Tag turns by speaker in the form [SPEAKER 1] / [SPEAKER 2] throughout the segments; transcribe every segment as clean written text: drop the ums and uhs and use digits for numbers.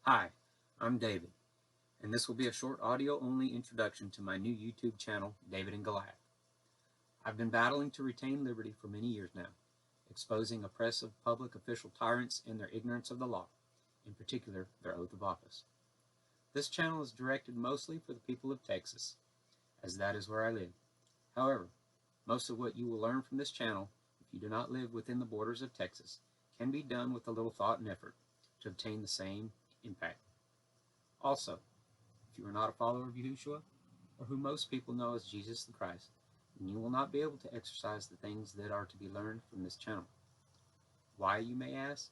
[SPEAKER 1] Hi, I'm David, and this will be a short audio-only introduction to my new YouTube channel, David and Goliath. I've been battling to retain liberty for many years now, exposing oppressive public official tyrants and their ignorance of the law, in particular their oath of office. This channel is directed mostly for the people of Texas, as that is where I live. However, most of what you will learn from this channel, if you do not live within the borders of Texas, can be done with a little thought and effort to obtain the same impact. Also, if you are not a follower of Yahushua, or who most people know as Jesus the Christ, then you will not be able to exercise the things that are to be learned from this channel. Why, you may ask?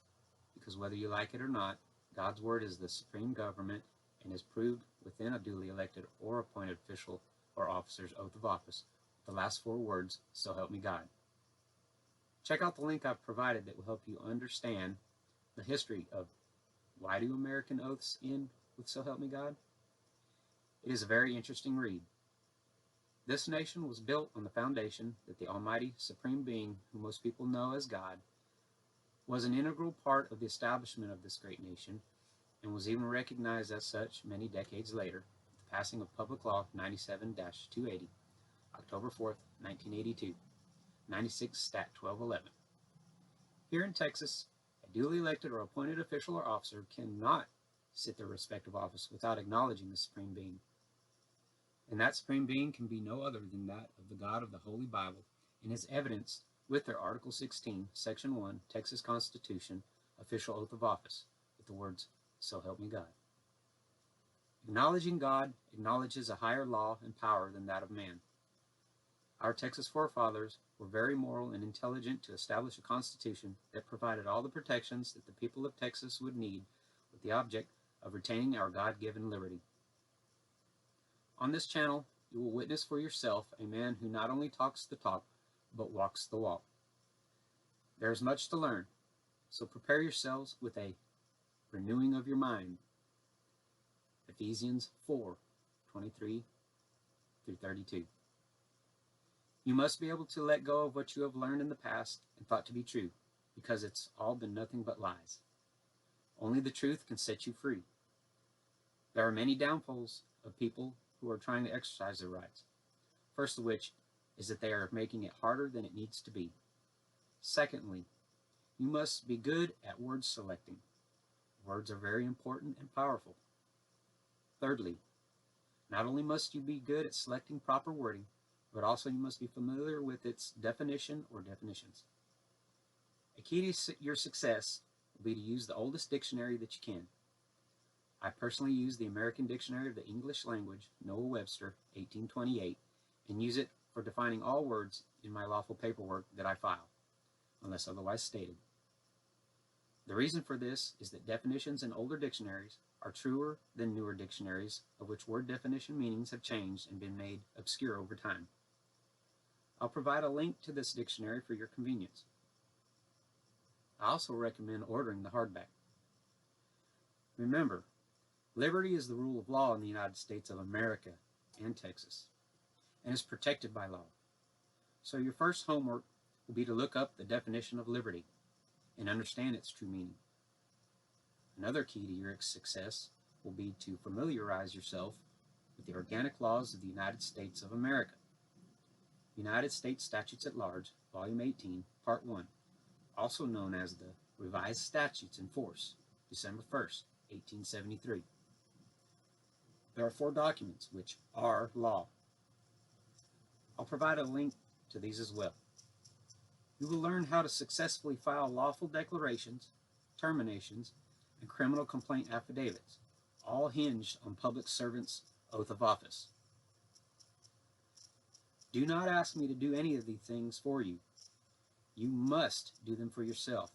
[SPEAKER 1] Because whether you like it or not, God's Word is the supreme government and is proved within a duly elected or appointed official or officer's oath of office, with the last 4 words, "So help me God." Check out the link I've provided that will help you understand the history of why do American oaths end with "So help me God." It is a very interesting read. This nation was built on the foundation that the Almighty Supreme Being, who most people know as God, was an integral part of the establishment of this great nation, and was even recognized as such many decades later, with the passing of Public Law 97-280, October 4th, 1982, 96 Stat 1211. Here in Texas, a duly elected or appointed official or officer cannot sit their respective office without acknowledging the Supreme Being. And that Supreme Being can be no other than that of the God of the Holy Bible, and is evidenced with their Article 16, Section 1, Texas Constitution, official oath of office, with the words, "So help me God." Acknowledging God acknowledges a higher law and power than that of man. Our Texas forefathers were very moral and intelligent to establish a constitution that provided all the protections that the people of Texas would need, with the object of retaining our God-given liberty. On this channel, you will witness for yourself a man who not only talks the talk, but walks the walk. There is much to learn, so prepare yourselves with a renewing of your mind. Ephesians 4:23-32. You must be able to let go of what you have learned in the past and thought to be true, because it's all been nothing but lies. Only the truth can set you free. There are many downfalls of people who are trying to exercise their rights. First of which is that they are making it harder than it needs to be. Secondly, you must be good at word selecting. Words are very important and powerful. Thirdly, not only must you be good at selecting proper wording, but also you must be familiar with its definition or definitions. A key to your success will be to use the oldest dictionary that you can. I personally use the American Dictionary of the English Language, Noah Webster, 1828, and use it for defining all words in my lawful paperwork that I file, unless otherwise stated. The reason for this is that definitions in older dictionaries are truer than newer dictionaries, of which word definition meanings have changed and been made obscure over time. I'll provide a link to this dictionary for your convenience. I also recommend ordering the hardback. Remember, liberty is the rule of law in the United States of America and Texas, and is protected by law. So your first homework will be to look up the definition of liberty and understand its true meaning. Another key to your success will be to familiarize yourself with the organic laws of the United States of America. United States Statutes at Large, Volume 18, Part 1, also known as the Revised Statutes in Force, December 1st, 1873. There are 4 documents which are law. I'll provide a link to these as well. You will learn how to successfully file lawful declarations, terminations, and criminal complaint affidavits, all hinged on public servants' oath of office. Do not ask me to do any of these things for you. You must do them for yourself.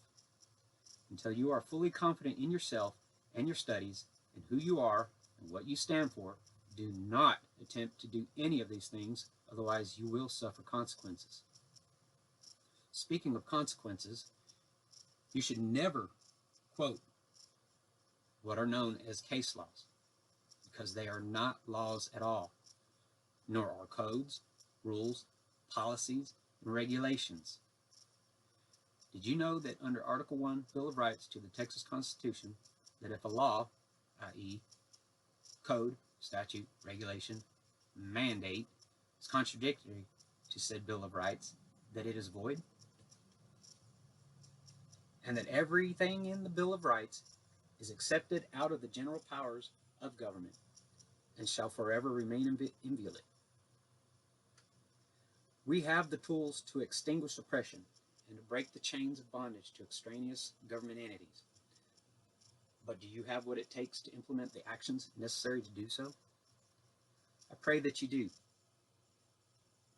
[SPEAKER 1] Until you are fully confident in yourself and your studies and who you are and what you stand for, do not attempt to do any of these things, otherwise you will suffer consequences. Speaking of consequences, you should never quote what are known as case laws, because they are not laws at all, nor are codes, rules, policies, and regulations. Did you know that under Article 1, Bill of Rights to the Texas Constitution, that if a law i.e., code, statute, regulation, mandate, is contradictory to said Bill of Rights, that it is void, and that everything in the Bill of Rights is accepted out of the general powers of government and shall forever remain inviolate. We have the tools to extinguish oppression and to break the chains of bondage to extraneous government entities. But do you have what it takes to implement the actions necessary to do so? I pray that you do.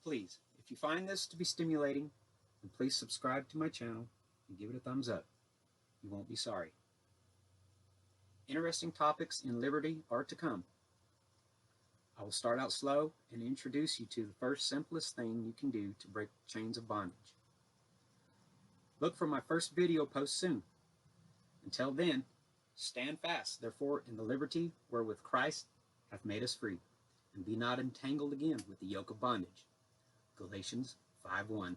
[SPEAKER 1] Please, if you find this to be stimulating, then please subscribe to my channel and give it a thumbs up. You won't be sorry. Interesting topics in liberty are to come. I will start out slow and introduce you to the first simplest thing you can do to break the chains of bondage. Look for my first video post soon. Until then, stand fast, therefore, in the liberty wherewith Christ hath made us free, and be not entangled again with the yoke of bondage. Galatians 5:1.